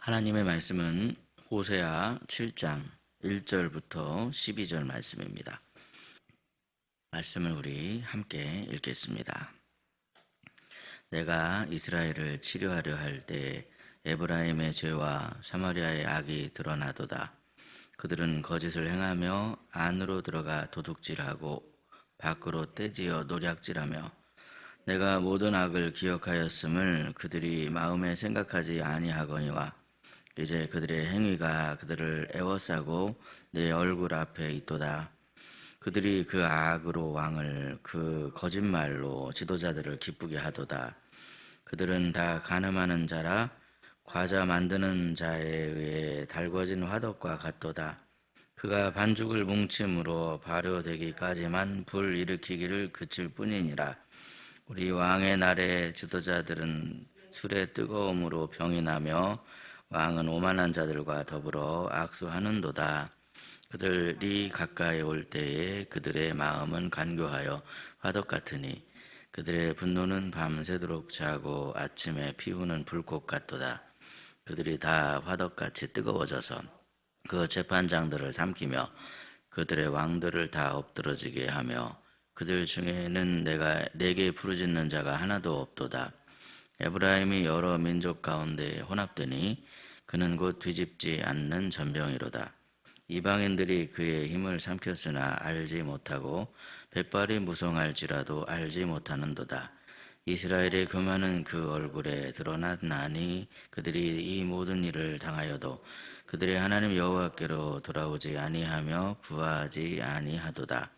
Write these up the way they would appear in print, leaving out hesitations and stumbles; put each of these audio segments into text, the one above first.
하나님의 말씀은 호세아 7장 1절부터 12절 말씀입니다. 말씀을 우리 함께 읽겠습니다. 내가 이스라엘을 치료하려 할 때에 에브라임의 죄와 사마리아의 악이 드러나도다. 그들은 거짓을 행하며 안으로 들어가 도둑질하고 밖으로 떼지어 노략질하며 내가 모든 악을 기억하였음을 그들이 마음에 생각하지 아니하거니와 이제 그들의 행위가 그들을 애워싸고 내 얼굴 앞에 있도다. 그들이 그 악으로 왕을 그 거짓말로 지도자들을 기쁘게 하도다. 그들은 다 간음하는 자라 과자 만드는 자에 의해 달궈진 화덕과 같도다. 그가 반죽을 뭉침으로 발효되기까지만 불 일으키기를 그칠 뿐이니라. 우리 왕의 날에 지도자들은 술의 뜨거움으로 병이 나며 왕은 오만한 자들과 더불어 악수하는도다. 그들이 가까이 올 때에 그들의 마음은 간교하여 화덕 같으니 그들의 분노는 밤새도록 자고 아침에 피우는 불꽃 같도다. 그들이 다 화덕같이 뜨거워져서 그 재판장들을 삼키며 그들의 왕들을 다 엎드러지게 하며 그들 중에는 내게 부르짖는 자가 하나도 없도다. 에브라임이 여러 민족 가운데 혼합되니 그는 곧 뒤집지 않는 전병이로다. 이방인들이 그의 힘을 삼켰으나 알지 못하고 백발이 무성할지라도 알지 못하는도다. 이스라엘의 교만은 그 얼굴에 드러났나니 그들이 이 모든 일을 당하여도 그들의 하나님 여호와께로 돌아오지 아니하며 구하지 아니하도다.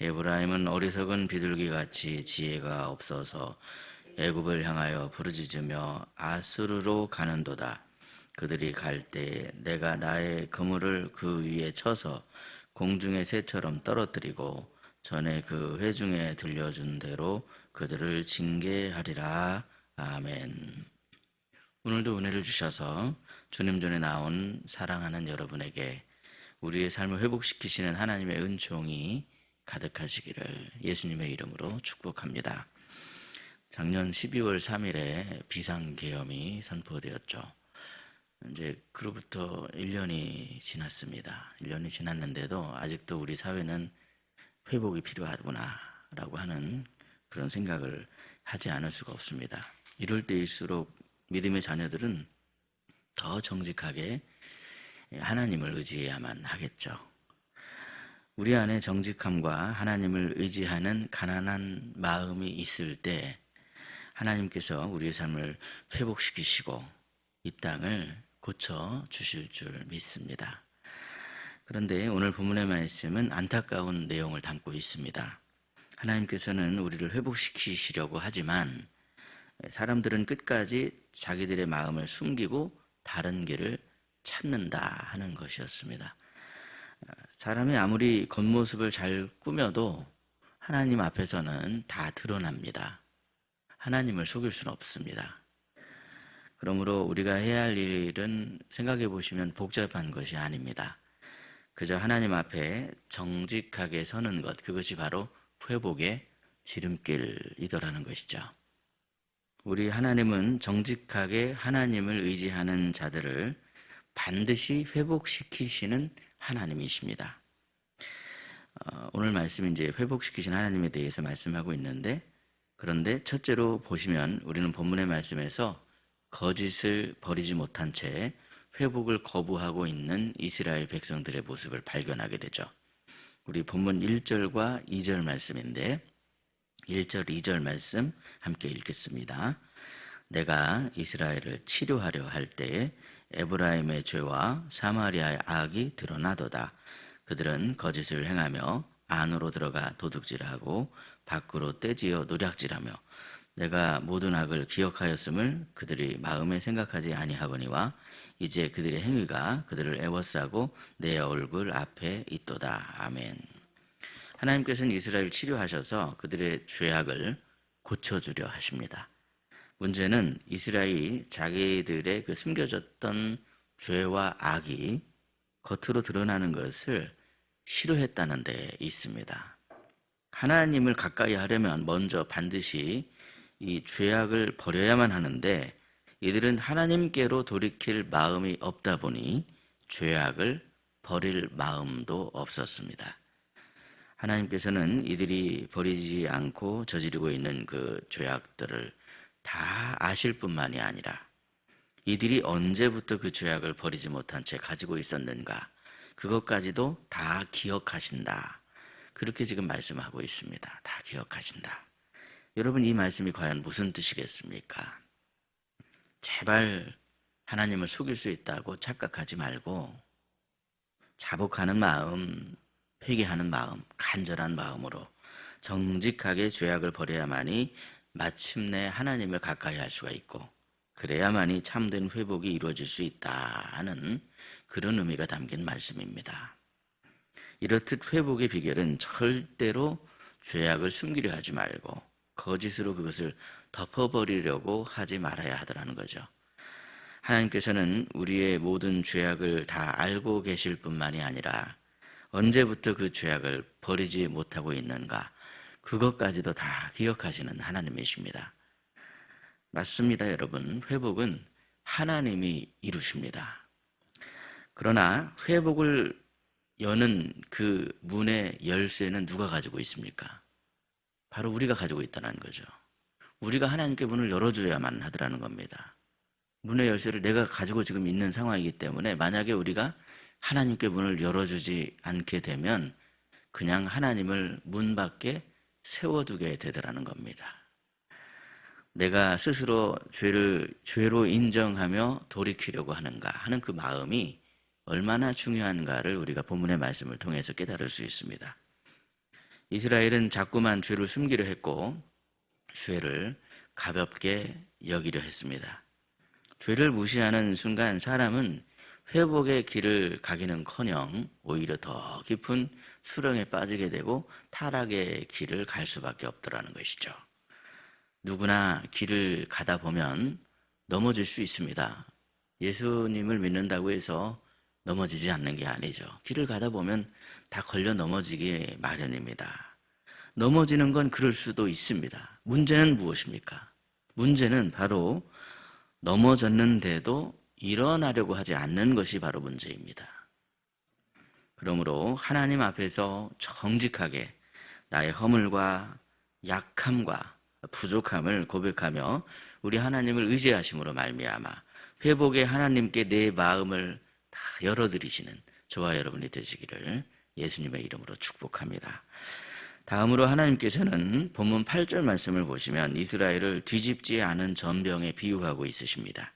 에브라임은 어리석은 비둘기같이 지혜가 없어서 애굽을 향하여 부르짖으며 아수르로 가는도다. 그들이 갈 때에 내가 나의 그물을 그 위에 쳐서 공중의 새처럼 떨어뜨리고 전에 그 회중에 들려준 대로 그들을 징계하리라. 아멘. 오늘도 은혜를 주셔서 주님 전에 나온 사랑하는 여러분에게 우리의 삶을 회복시키시는 하나님의 은총이 가득하시기를 예수님의 이름으로 축복합니다. 작년 12월 3일에 비상계엄이 선포되었죠. 이제 그로부터 1년이 지났습니다. 1년이 지났는데도 아직도 우리 사회는 회복이 필요하구나 라고 하는 그런 생각을 하지 않을 수가 없습니다. 이럴 때일수록 믿음의 자녀들은 더 정직하게 하나님을 의지해야만 하겠죠. 우리 안에 정직함과 하나님을 의지하는 가난한 마음이 있을 때 하나님께서 우리의 삶을 회복시키시고 이 땅을 고쳐 주실 줄 믿습니다. 그런데 오늘 본문의 말씀은 안타까운 내용을 담고 있습니다. 하나님께서는 우리를 회복시키시려고 하지만 사람들은 끝까지 자기들의 마음을 숨기고 다른 길을 찾는다 하는 것이었습니다. 사람이 아무리 겉모습을 잘 꾸며도 하나님 앞에서는 다 드러납니다. 하나님을 속일 수는 없습니다. 그러므로 우리가 해야 할 일은 생각해 보시면 복잡한 것이 아닙니다. 그저 하나님 앞에 정직하게 서는 것, 그것이 바로 회복의 지름길이더라는 것이죠. 우리 하나님은 정직하게 하나님을 의지하는 자들을 반드시 회복시키시는 하나님이십니다. 오늘 말씀은 이제 회복시키신 하나님에 대해서 말씀하고 있는데, 그런데 첫째로 보시면 우리는 본문의 말씀에서 거짓을 버리지 못한 채 회복을 거부하고 있는 이스라엘 백성들의 모습을 발견하게 되죠. 우리 본문 1절과 2절 말씀인데 1절, 2절 말씀 함께 읽겠습니다. 내가 이스라엘을 치료하려 할 때에 에브라임의 죄와 사마리아의 악이 드러나도다. 그들은 거짓을 행하며 안으로 들어가 도둑질하고 밖으로 떼지어 노략질하며 내가 모든 악을 기억하였음을 그들이 마음에 생각하지 아니하거니와 이제 그들의 행위가 그들을 애워싸고 내 얼굴 앞에 있도다. 아멘. 하나님께서는 이스라엘을 치료하셔서 그들의 죄악을 고쳐주려 하십니다. 문제는 이스라엘이 자기들의 그 숨겨졌던 죄와 악이 겉으로 드러나는 것을 싫어했다는 데 있습니다. 하나님을 가까이 하려면 먼저 반드시 이 죄악을 버려야만 하는데 이들은 하나님께로 돌이킬 마음이 없다 보니 죄악을 버릴 마음도 없었습니다. 하나님께서는 이들이 버리지 않고 저지르고 있는 그 죄악들을 다 아실 뿐만이 아니라 이들이 언제부터 그 죄악을 버리지 못한 채 가지고 있었는가, 그것까지도 다 기억하신다. 그렇게 지금 말씀하고 있습니다. 다 기억하신다. 여러분, 이 말씀이 과연 무슨 뜻이겠습니까? 제발 하나님을 속일 수 있다고 착각하지 말고 자복하는 마음, 회개하는 마음, 간절한 마음으로 정직하게 죄악을 버려야만이 마침내 하나님을 가까이 할 수가 있고, 그래야만이 참된 회복이 이루어질 수 있다 하는 그런 의미가 담긴 말씀입니다. 이렇듯 회복의 비결은 절대로 죄악을 숨기려 하지 말고 거짓으로 그것을 덮어버리려고 하지 말아야 하더라는 거죠. 하나님께서는 우리의 모든 죄악을 다 알고 계실 뿐만이 아니라 언제부터 그 죄악을 버리지 못하고 있는가, 그것까지도 다 기억하시는 하나님이십니다. 맞습니다, 여러분. 회복은 하나님이 이루십니다. 그러나 회복을 여는 그 문의 열쇠는 누가 가지고 있습니까? 바로 우리가 가지고 있다는 거죠. 우리가 하나님께 문을 열어줘야만 하더라는 겁니다. 문의 열쇠를 내가 가지고 지금 있는 상황이기 때문에 만약에 우리가 하나님께 문을 열어주지 않게 되면 그냥 하나님을 문 밖에 세워두게 되더라는 겁니다. 내가 스스로 죄로 인정하며 돌이키려고 하는가 하는 그 마음이 얼마나 중요한가를 우리가 본문의 말씀을 통해서 깨달을 수 있습니다. 이스라엘은 자꾸만 죄를 숨기려 했고 죄를 가볍게 여기려 했습니다. 죄를 무시하는 순간 사람은 회복의 길을 가기는커녕 오히려 더 깊은 수렁에 빠지게 되고 타락의 길을 갈 수밖에 없더라는 것이죠. 누구나 길을 가다 보면 넘어질 수 있습니다. 예수님을 믿는다고 해서 넘어지지 않는 게 아니죠. 길을 가다 보면 다 걸려 넘어지기 마련입니다. 넘어지는 건 그럴 수도 있습니다. 문제는 무엇입니까? 문제는 바로 넘어졌는데도 일어나려고 하지 않는 것이 바로 문제입니다. 그러므로 하나님 앞에서 정직하게 나의 허물과 약함과 부족함을 고백하며 우리 하나님을 의지하심으로 말미암아 회복의 하나님께 내 마음을 다 열어드리시는 저와 여러분이 되시기를 예수님의 이름으로 축복합니다. 다음으로 하나님께서는 본문 8절 말씀을 보시면 이스라엘을 뒤집지 않은 전병에 비유하고 있으십니다.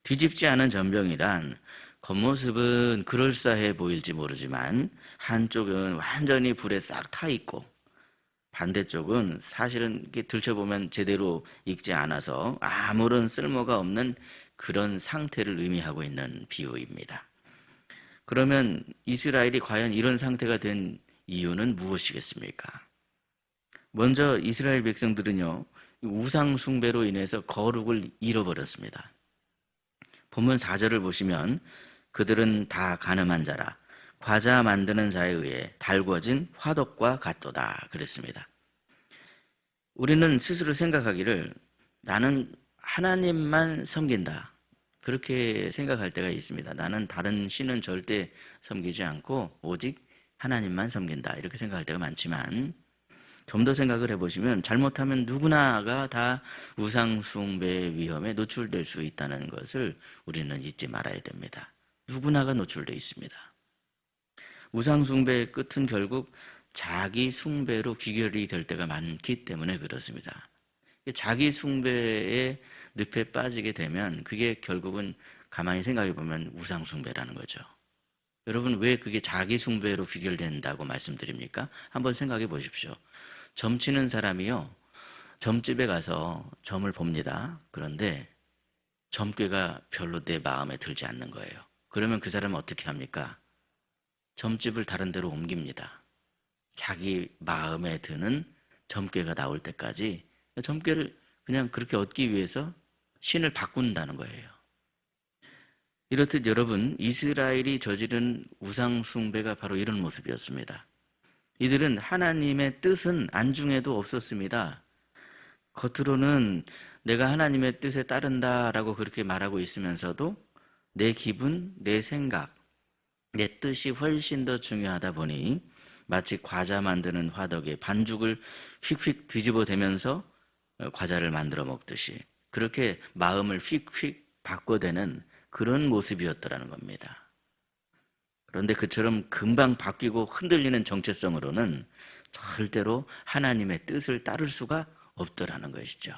뒤집지 않은 전병이란 겉모습은 그럴싸해 보일지 모르지만 한쪽은 완전히 불에 싹 타 있고 반대쪽은 사실은 이렇게 들춰보면 제대로 익지 않아서 아무런 쓸모가 없는 그런 상태를 의미하고 있는 비유입니다. 그러면 이스라엘이 과연 이런 상태가 된 이유는 무엇이겠습니까? 먼저 이스라엘 백성들은요, 우상 숭배로 인해서 거룩을 잃어버렸습니다. 본문 4절을 보시면 그들은 다 가늠한 자라 과자 만드는 자에 의해 달궈진 화덕과 같도다 그랬습니다. 우리는 스스로 생각하기를 나는 하나님만 섬긴다, 그렇게 생각할 때가 있습니다. 나는 다른 신은 절대 섬기지 않고 오직 하나님만 섬긴다, 이렇게 생각할 때가 많지만 좀 더 생각을 해보시면 잘못하면 누구나가 다 우상 숭배의 위험에 노출될 수 있다는 것을 우리는 잊지 말아야 됩니다. 누구나가 노출되어 있습니다. 우상 숭배의 끝은 결국 자기 숭배로 귀결이 될 때가 많기 때문에 그렇습니다. 자기 숭배의 늪에 빠지게 되면 그게 결국은 가만히 생각해 보면 우상 숭배라는 거죠. 여러분, 왜 그게 자기 숭배로 귀결된다고 말씀드립니까? 한번 생각해 보십시오. 점치는 사람이요, 점집에 가서 점을 봅니다. 그런데 점괘가 별로 내 마음에 들지 않는 거예요. 그러면 그 사람은 어떻게 합니까? 점집을 다른 데로 옮깁니다. 자기 마음에 드는 점괘가 나올 때까지 점괘를 그냥 그렇게 얻기 위해서 신을 바꾼다는 거예요. 이렇듯 여러분, 이스라엘이 저지른 우상 숭배가 바로 이런 모습이었습니다. 이들은 하나님의 뜻은 안중에도 없었습니다. 겉으로는 내가 하나님의 뜻에 따른다라고 그렇게 말하고 있으면서도 내 기분, 내 생각, 내 뜻이 훨씬 더 중요하다 보니 마치 과자 만드는 화덕에 반죽을 휙휙 뒤집어 대면서 과자를 만들어 먹듯이 그렇게 마음을 휙휙 바꿔대는 그런 모습이었더라는 겁니다. 그런데 그처럼 금방 바뀌고 흔들리는 정체성으로는 절대로 하나님의 뜻을 따를 수가 없더라는 것이죠.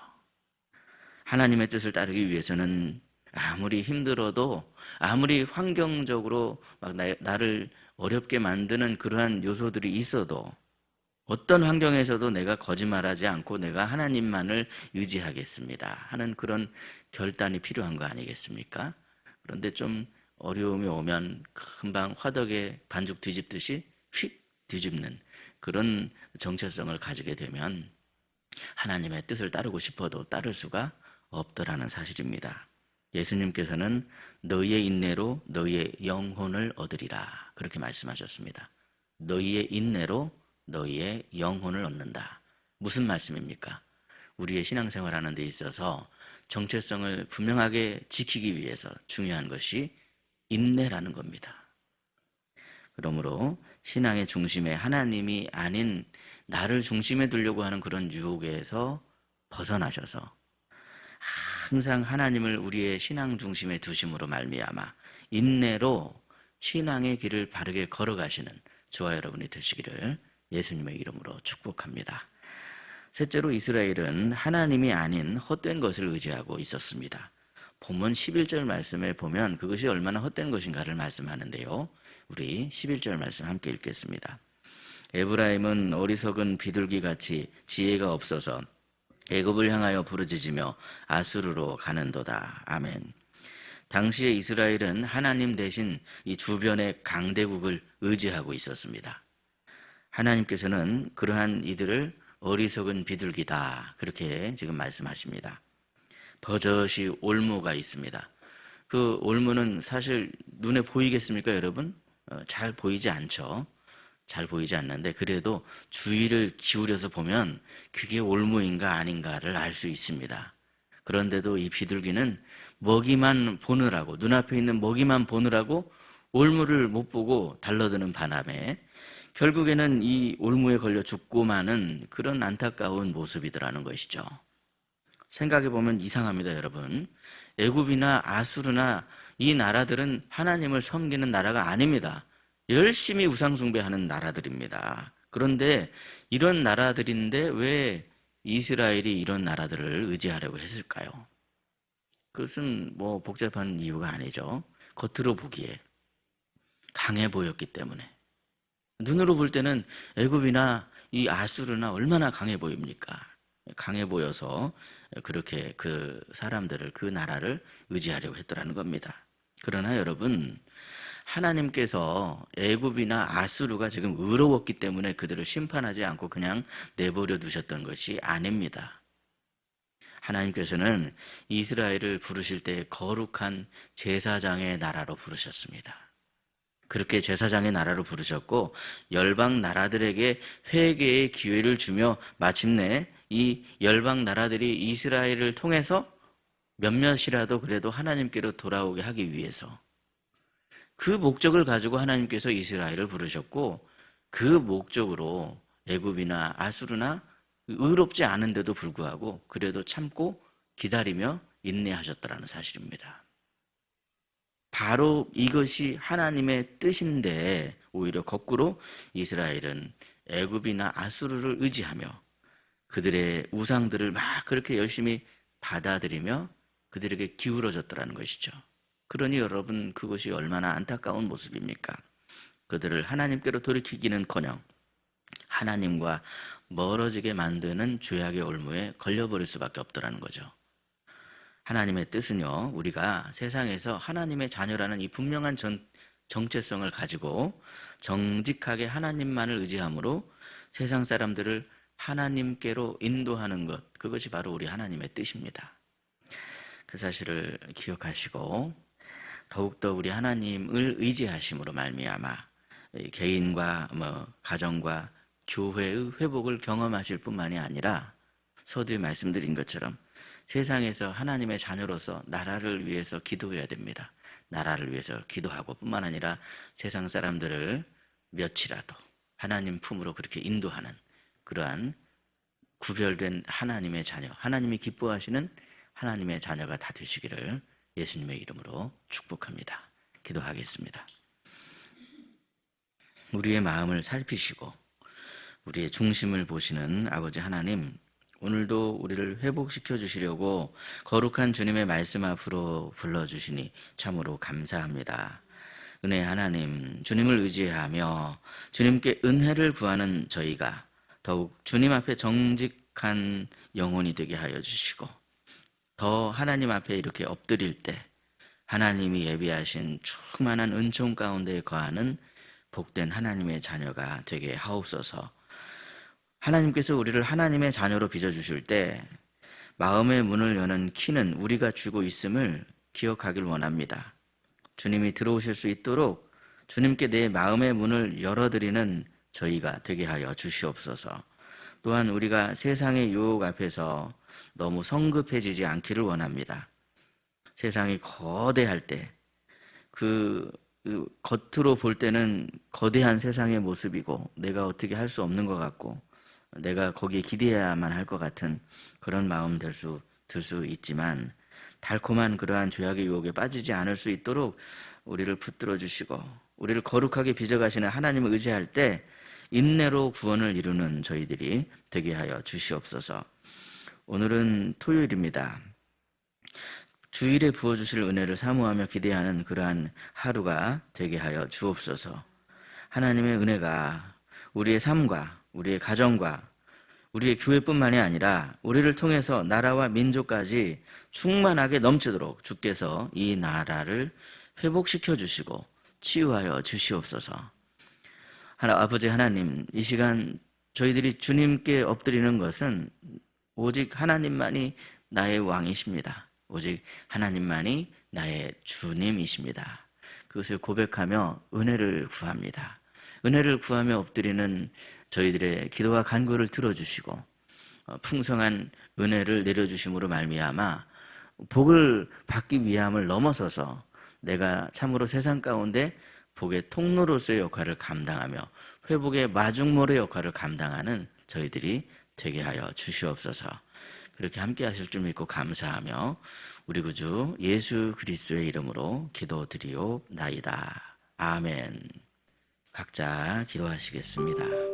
하나님의 뜻을 따르기 위해서는 아무리 힘들어도, 아무리 환경적으로 막 나를 어렵게 만드는 그러한 요소들이 있어도, 어떤 환경에서도 내가 거짓말하지 않고 내가 하나님만을 의지하겠습니다 하는 그런 결단이 필요한 거 아니겠습니까? 그런데 좀 어려움이 오면 금방 화덕에 반죽 뒤집듯이 휙 뒤집는 그런 정체성을 가지게 되면 하나님의 뜻을 따르고 싶어도 따를 수가 없더라는 사실입니다. 예수님께서는 너희의 인내로 너희의 영혼을 얻으리라 그렇게 말씀하셨습니다. 너희의 인내로 너희의 영혼을 얻는다. 무슨 말씀입니까? 우리의 신앙생활하는 데 있어서 정체성을 분명하게 지키기 위해서 중요한 것이 인내라는 겁니다. 그러므로 신앙의 중심에 하나님이 아닌 나를 중심에 두려고 하는 그런 유혹에서 벗어나셔서 항상 하나님을 우리의 신앙 중심에 두심으로 말미암아 인내로 신앙의 길을 바르게 걸어가시는 저와 여러분이 되시기를 예수님의 이름으로 축복합니다. 셋째로 이스라엘은 하나님이 아닌 헛된 것을 의지하고 있었습니다. 본문 11절 말씀에 보면 그것이 얼마나 헛된 것인가를 말씀하는데요. 우리 11절 말씀 함께 읽겠습니다. 에브라임은 어리석은 비둘기같이 지혜가 없어서 애굽을 향하여 부르짖으며 아수르로 가는도다. 아멘. 당시에 이스라엘은 하나님 대신 이 주변의 강대국을 의지하고 있었습니다. 하나님께서는 그러한 이들을 어리석은 비둘기다 그렇게 지금 말씀하십니다. 버젓이 올무가 있습니다. 그 올무는 사실 눈에 보이겠습니까, 여러분? 잘 보이지 않죠. 잘 보이지 않는데 그래도 주의를 기울여서 보면 그게 올무인가 아닌가를 알 수 있습니다. 그런데도 이 비둘기는 먹이만 보느라고, 눈앞에 있는 먹이만 보느라고 올무를 못 보고 달러드는 바람에 결국에는 이 올무에 걸려 죽고 마는 그런 안타까운 모습이더라는 것이죠. 생각해 보면 이상합니다, 여러분. 애굽이나 아수르나 이 나라들은 하나님을 섬기는 나라가 아닙니다. 열심히 우상숭배하는 나라들입니다. 그런데 이런 나라들인데 왜 이스라엘이 이런 나라들을 의지하려고 했을까요? 그것은 뭐 복잡한 이유가 아니죠. 겉으로 보기에 강해 보였기 때문에. 눈으로 볼 때는 애굽이나 이 아수르나 얼마나 강해 보입니까? 강해 보여서 그렇게 그 사람들을, 그 나라를 의지하려고 했더라는 겁니다. 그러나 여러분, 하나님께서 애굽이나 아수르가 지금 의로웠기 때문에 그들을 심판하지 않고 그냥 내버려 두셨던 것이 아닙니다. 하나님께서는 이스라엘을 부르실 때 거룩한 제사장의 나라로 부르셨습니다. 그렇게 제사장의 나라로 부르셨고 열방 나라들에게 회개의 기회를 주며 마침내 이 열방 나라들이 이스라엘을 통해서 몇몇이라도 그래도 하나님께로 돌아오게 하기 위해서 그 목적을 가지고 하나님께서 이스라엘을 부르셨고 그 목적으로 애굽이나 아수르나 의롭지 않은데도 불구하고 그래도 참고 기다리며 인내하셨다라는 사실입니다. 바로 이것이 하나님의 뜻인데 오히려 거꾸로 이스라엘은 애굽이나 아수르를 의지하며 그들의 우상들을 막 그렇게 열심히 받아들이며 그들에게 기울어졌더라는 것이죠. 그러니 여러분, 그것이 얼마나 안타까운 모습입니까? 그들을 하나님께로 돌이키기는커녕 하나님과 멀어지게 만드는 죄악의 올무에 걸려버릴 수밖에 없더라는 거죠. 하나님의 뜻은요, 우리가 세상에서 하나님의 자녀라는 이 분명한 정체성을 가지고 정직하게 하나님만을 의지함으로 세상 사람들을 하나님께로 인도하는 것, 그것이 바로 우리 하나님의 뜻입니다. 그 사실을 기억하시고 더욱더 우리 하나님을 의지하심으로 말미암아 개인과 가정과 교회의 회복을 경험하실 뿐만이 아니라 서두에 말씀드린 것처럼 세상에서 하나님의 자녀로서 나라를 위해서 기도해야 됩니다. 나라를 위해서 기도하고 뿐만 아니라 세상 사람들을 몇이라도 하나님 품으로 그렇게 인도하는 그러한 구별된 하나님의 자녀, 하나님이 기뻐하시는 하나님의 자녀가 다 되시기를 예수님의 이름으로 축복합니다. 기도하겠습니다. 우리의 마음을 살피시고 우리의 중심을 보시는 아버지 하나님, 오늘도 우리를 회복시켜 주시려고 거룩한 주님의 말씀 앞으로 불러주시니 참으로 감사합니다. 은혜 하나님, 주님을 의지하며 주님께 은혜를 구하는 저희가 더욱 주님 앞에 정직한 영혼이 되게 하여 주시고 더 하나님 앞에 이렇게 엎드릴 때 하나님이 예비하신 충만한 은총 가운데 거하는 복된 하나님의 자녀가 되게 하옵소서. 하나님께서 우리를 하나님의 자녀로 빚어주실 때 마음의 문을 여는 키는 우리가 쥐고 있음을 기억하길 원합니다. 주님이 들어오실 수 있도록 주님께 내 마음의 문을 열어드리는 저희가 되게 하여 주시옵소서. 또한 우리가 세상의 유혹 앞에서 너무 성급해지지 않기를 원합니다. 세상이 거대할 때 그 겉으로 볼 때는 거대한 세상의 모습이고 내가 어떻게 할 수 없는 것 같고 내가 거기에 기대야만 할 것 같은 그런 마음 들 수 있지만 달콤한 그러한 죄악의 유혹에 빠지지 않을 수 있도록 우리를 붙들어 주시고 우리를 거룩하게 빚어가시는 하나님을 의지할 때 인내로 구원을 이루는 저희들이 되게 하여 주시옵소서. 오늘은 토요일입니다. 주일에 부어주실 은혜를 사모하며 기대하는 그러한 하루가 되게 하여 주옵소서. 하나님의 은혜가 우리의 삶과 우리의 가정과 우리의 교회뿐만이 아니라 우리를 통해서 나라와 민족까지 충만하게 넘치도록 주께서 이 나라를 회복시켜 주시고 치유하여 주시옵소서. 아버지 하나님, 이 시간 저희들이 주님께 엎드리는 것은 오직 하나님만이 나의 왕이십니다. 오직 하나님만이 나의 주님이십니다. 그것을 고백하며 은혜를 구합니다. 은혜를 구하며 엎드리는 저희들의 기도와 간구를 들어주시고 풍성한 은혜를 내려주심으로 말미암아 복을 받기 위함을 넘어서서 내가 참으로 세상 가운데 복의 통로로서의 역할을 감당하며 회복의 마중물의 역할을 감당하는 저희들이 되게 하여 주시옵소서. 그렇게 함께 하실 줄 믿고 감사하며 우리 구주 예수 그리스도의 이름으로 기도드리옵나이다. 아멘. 각자 기도하시겠습니다.